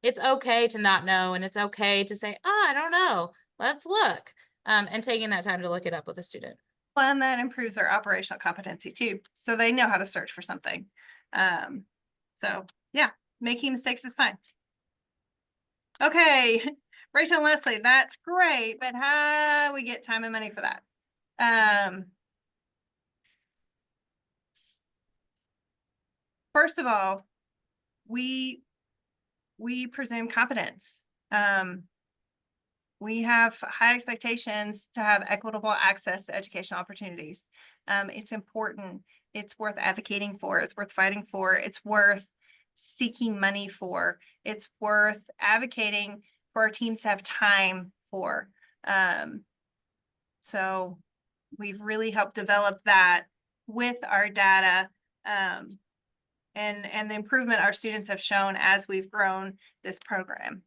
it's okay to not know, and it's okay to say, oh, I don't know. Let's look. And taking that time to look it up with a student. Well, and that improves their operational competency too. So they know how to search for something. So yeah, making mistakes is fine. Okay, Rachel and Leslie, that's great, but how we get time and money for that? First of all, we presume competence. We have high expectations to have equitable access to educational opportunities. It's important. It's worth advocating for. It's worth fighting for. It's worth seeking money for. It's worth advocating for our teams to have time for. So we've really helped develop that with our data, and the improvement our students have shown as we've grown this program.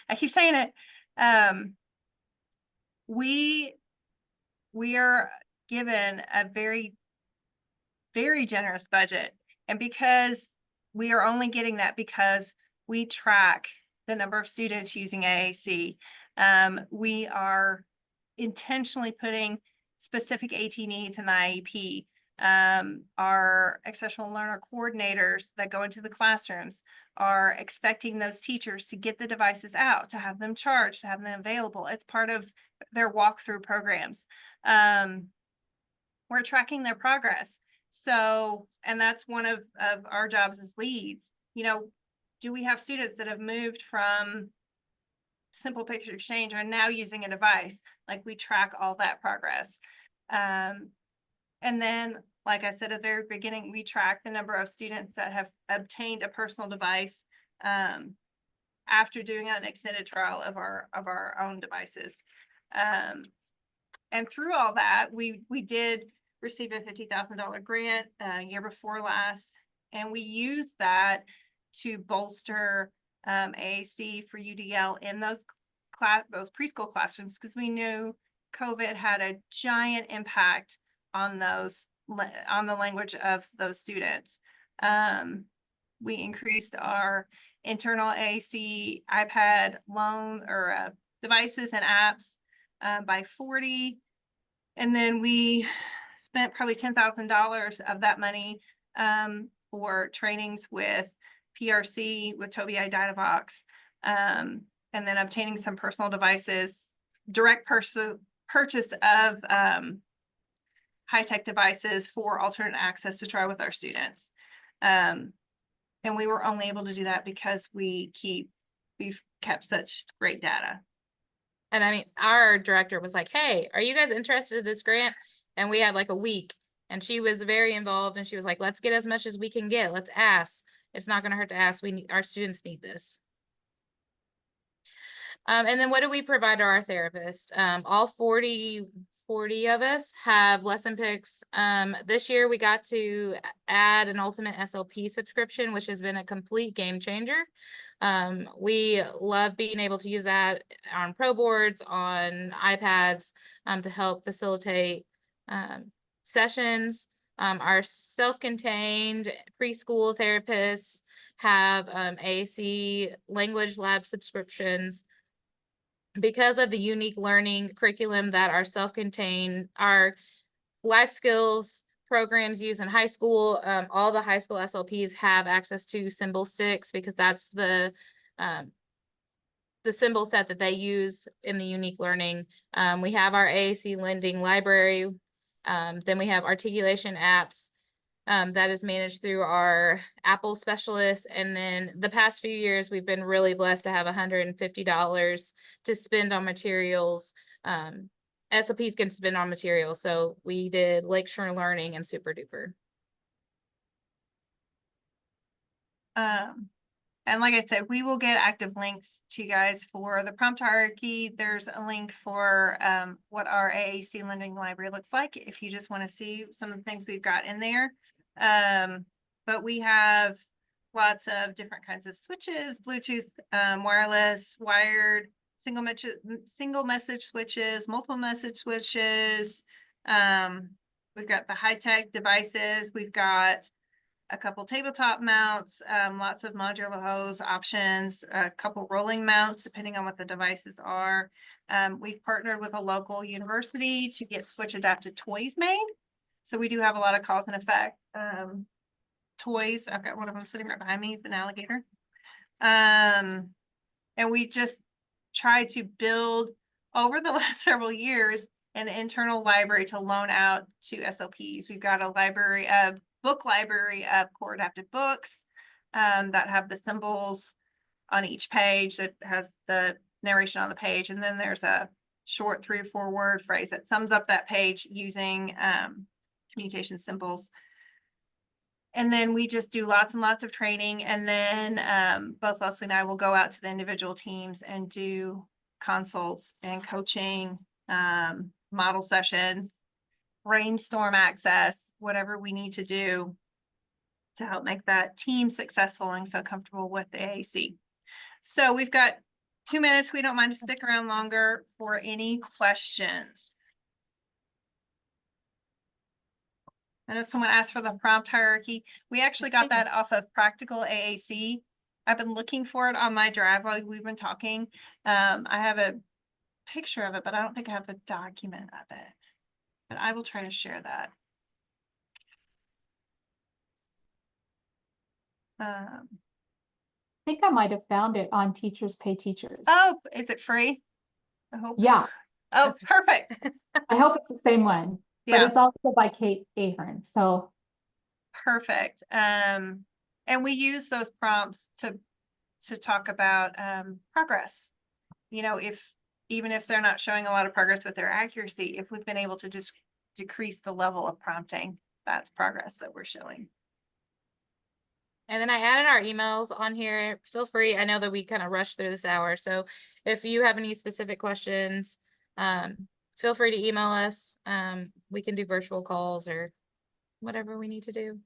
I keep saying it. We are given a very, very generous budget. And because we are only getting that because we track the number of students using AAC, we are intentionally putting specific AT needs in the IEP. Our exceptional learner coordinators that go into the classrooms are expecting those teachers to get the devices out, to have them charged, to have them available. It's part of their walkthrough programs. We're tracking their progress. So, and that's one of our jobs as leads. You know, do we have students that have moved from simple picture exchange are now using a device? Like, we track all that progress. And then, like I said at the very beginning, we track the number of students that have obtained a personal device after doing an extended trial of our own devices. And through all that, we did receive a $50,000 grant year before last, and we used that to bolster AAC for UDL in those preschool classrooms, because we knew COVID had a giant impact on on the language of those students. We increased our internal AAC iPad loan or devices and apps by 40. And then we spent probably $10,000 of that money for trainings with PRC, with Tobii Dynavox, and then obtaining some personal devices, direct purchase of high-tech devices for alternate access to try with our students. And we were only able to do that because we've kept such great data. And I mean, our director was like, hey, are you guys interested in this grant? And we had like a week, and she was very involved, and she was like, let's get as much as we can get. Let's ask. It's not going to hurt to ask. Our students need this. And then what do we provide to our therapist? All 40 of us have lesson picks. This year we got to add an ultimate SLP subscription, which has been a complete game changer. We love being able to use that on pro boards, on iPads, to help facilitate sessions. Our self-contained preschool therapists have AAC language lab subscriptions. Because of the unique learning curriculum that our self-contained, our life skills programs use in high school, all the high school SLPs have access to symbol sticks, because that's the symbol set that they use in the unique learning. We have our AAC lending library. Then we have articulation apps that is managed through our Apple specialists. And then the past few years, we've been really blessed to have $150 to spend on materials. SLPs can spend on materials. So we did Lakeshore Learning and Super Duper. And like I said, we will get active links to you guys for the prompt hierarchy. There's a link for what our AAC lending library looks like if you just want to see some of the things we've got in there. But we have lots of different kinds of switches, Bluetooth, wireless, wired, single message switches, multiple message switches. We've got the high-tech devices. We've got a couple tabletop mounts, lots of modular hose options, a couple rolling mounts, depending on what the devices are. We've partnered with a local university to get switch adapted toys made. So we do have a lot of cause and effect toys. I've got one of them sitting right behind me. He's an alligator. And we just tried to build over the last several years an internal library to loan out to SLPs. We've got a library of book library of core adapted books that have the symbols on each page that has the narration on the page. And then there's a short 3 or 4 word phrase that sums up that page using communication symbols. And then we just do lots and lots of training. And then both Leslie and I will go out to the individual teams and do consults and coaching, model sessions, brainstorm access, whatever we need to do to help make that team successful and feel comfortable with the AAC. So we've got 2 minutes. We don't mind to stick around longer for any questions. I know someone asked for the prompt hierarchy. We actually got that off of Practical AAC. I've been looking for it on my drive while we've been talking. I have a picture of it, but I don't think I have the document of it. But I will try to share that. I think I might have found it on Teachers Pay Teachers. Oh, is it free? I hope. Yeah. Oh, perfect. I hope it's the same one, but Yeah, it's also by Kate Ahern. So perfect. And we use those prompts to talk about progress. You know, even if they're not showing a lot of progress with their accuracy, if we've been able to just decrease the level of prompting, that's progress that we're showing. And then I added our emails on here, still free. I know that we kind of rushed through this hour. So if you have any specific questions, feel free to email us. We can do virtual calls or whatever we need to do.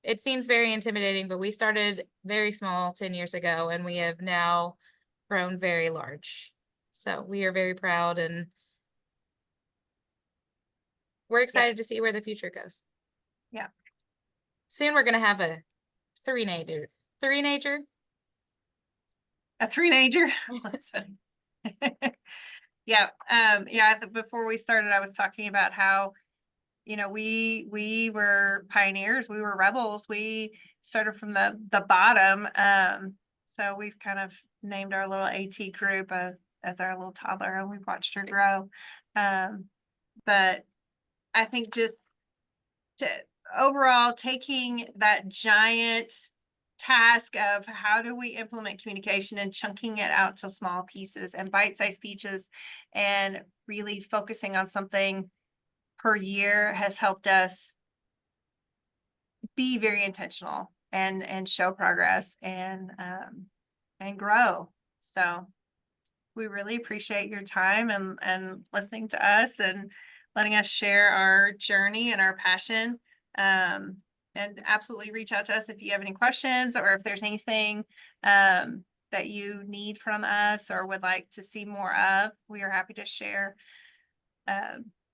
It seems very intimidating, but we started very small 10 years ago and we have now grown very large. So we are very proud and we're excited to see where the future goes. Yeah. Soon we're gonna have a three-nager. A three-nager. That's funny. Yeah. Yeah. Before we started, I was talking about how, you know, we were pioneers. We were rebels. We started from the bottom. So we've kind of named our little AT group as our little toddler, and we've watched her grow. But I think just overall taking that giant task of how do we implement communication and chunking it out to small pieces and bite-sized speeches and really focusing on something per year has helped us be very intentional and show progress and grow. So we really appreciate your time and listening to us and letting us share our journey and our passion. And absolutely reach out to us if you have any questions or if there's anything that you need from us or would like to see more of. We are happy to share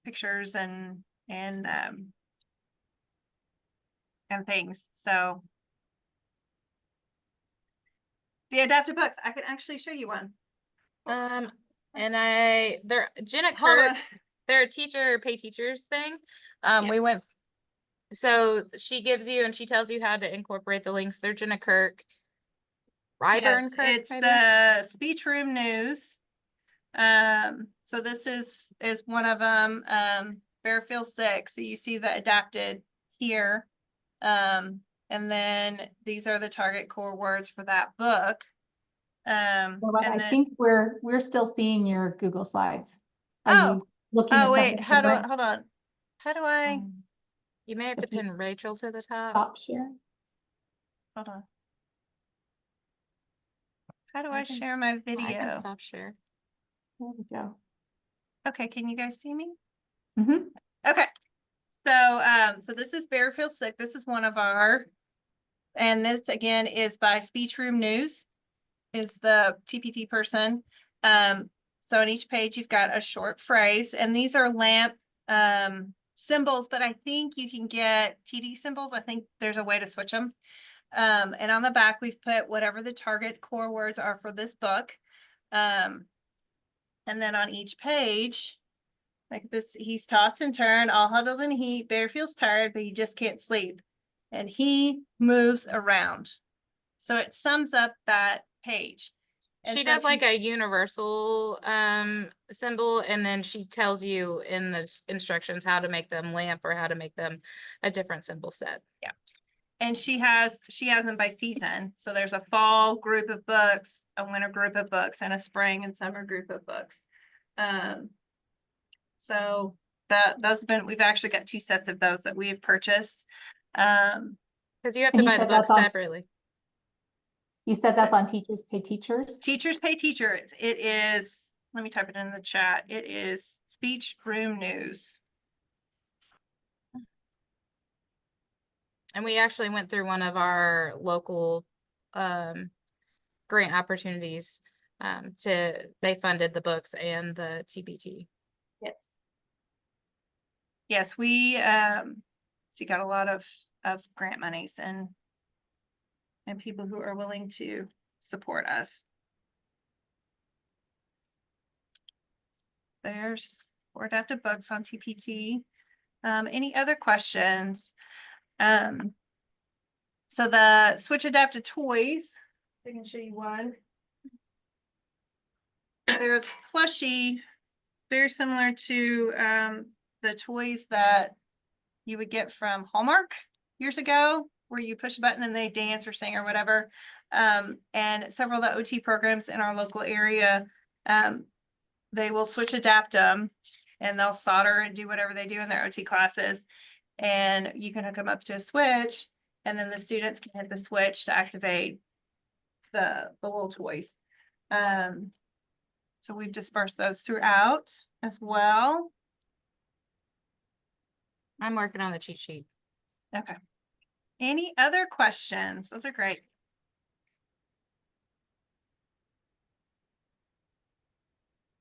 pictures and things. So the adaptive books, I can actually show you one. And they're Jenna Hold Kirk, on. they're a teacher pay teachers thing. We Yes. went, so she gives you and she tells you how to incorporate the links. They're Jenna Kirk. Yes, Kirk, it's maybe? Speech Room News. So this is one of them. Fairfield 6. So you see the adapted here. And then these are the target core words for that book. but And I then think we're still seeing your Google Slides. Are you looking at wait, something how do I different? hold on? How do I You may have to If you pin Rachel to the top. Stop share. hold on? How do I I can share s- my I can video? stop share. There we go. Okay, can you guys see me? Mhm. Okay. So this is Bearfield Sick. This is one of our, and this again is by Speech Room News, is the TPT person. So on each page, you've got a short phrase, and these are lamp symbols, but I think you can get TD symbols. I think there's a way to switch them. And on the back, we've put whatever the target core words are for this book. And then on each page, like this, he's tossed and turned, all huddled in heat. Bear feels tired, but he just can't sleep. And he moves around. So it sums up that page. And She so does like a universal symbol, and then she tells you in the instructions how to make them lamp or how to make them a different symbol set. yeah. And she has them by season. So there's a fall group of books, a winter group of books, and a spring and summer group of books. So those have been, we've actually got 2 sets of those that we have purchased. Because you have And to you buy the said books that's on, separately. you said that's on Teachers Pay Teachers? Teachers Pay Teachers. It is, let me type it in the chat. It is Speech Room News. And we actually went through one of our local grant opportunities they funded the books and the TBT. Yes. Yes, we so you got a lot of grant monies and people who are willing to support us. There's 4 adapted books on TPT. Any other questions? So the Switch adapted toys, I can show you one. They're plushy, very similar to the toys that you would get from Hallmark years ago, where you push a button and they dance or sing or whatever. And several of the OT programs in our local area, they will switch adapt them and they'll solder and do whatever they do in their OT classes. And you can hook them up to a switch, and then the students can hit the switch to activate the little toys. So we've dispersed those throughout as well. I'm working on the cheat sheet. Okay. Any other questions? Those are great.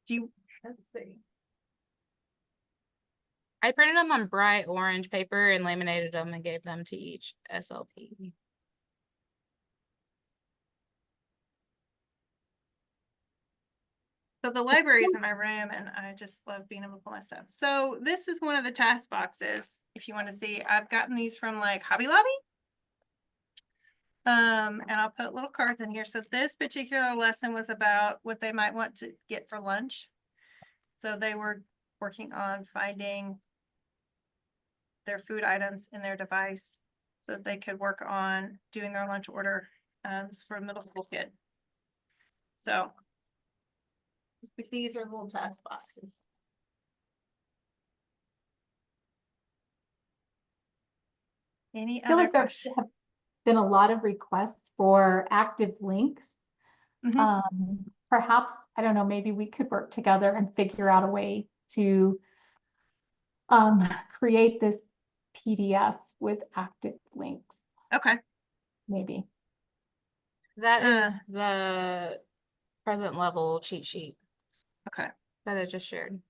Let's see. I printed them on bright orange paper and laminated them and gave them to each SLP. So the library is in my room and I just love being able to pull my stuff. So this is one of the task boxes. If you want to see, I've gotten these from like Hobby Lobby. And I'll put little cards in here. So this particular lesson was about what they might want to get for lunch. So they were working on finding their food items in their device so that they could work on doing their lunch order. This is for a middle school kid. So these are little task boxes. Any I feel other like there questions? have been a lot of requests for active links. Perhaps, I don't know, maybe we could work together and figure out a way to create this PDF with active links, Okay. maybe. That is the present level cheat sheet Okay. that I just shared.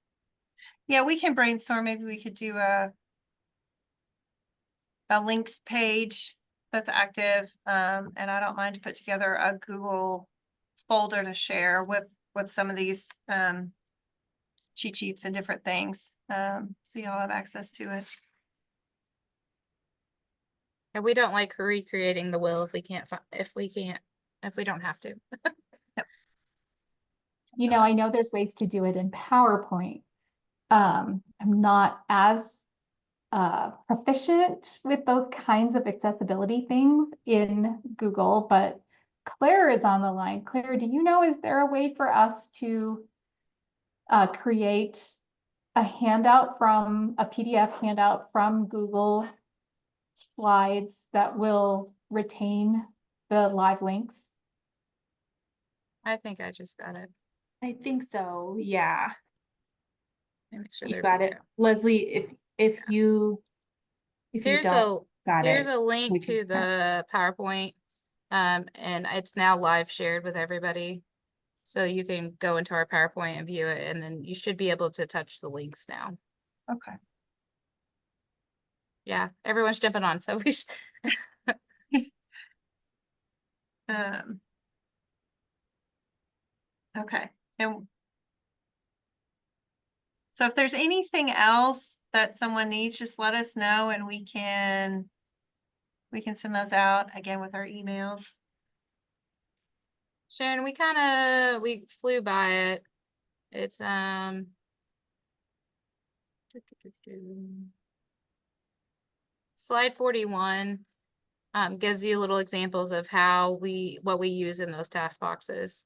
Yeah, we can brainstorm. Maybe we could do a links page that's active. And I don't mind to put together a Google folder to share with some of these cheat sheets and different things. So y'all have access to it. And we don't like recreating the wheel if we don't have to. You know, I know there's ways to do it in PowerPoint. I'm not as proficient with those kinds of accessibility things in Google, but Claire is on the line. Claire, do you know, is there a way for us to create a PDF handout from Google Slides that will retain the live links? I think I just got it. I think so, yeah. Let me make sure You they're got it. view. Leslie, if you Here's don't got here's it, a we link can- to the PowerPoint. And it's now live shared with everybody. So you can go into our PowerPoint and view it, and then you should be able to touch the links now. Okay. Yeah, everyone's jumping on, so we should. Okay, and so if there's anything else that someone needs, just let us know and we can send those out again with our emails. Sharon, we flew by it. It's slide 41 gives you little examples of what we use in those task boxes.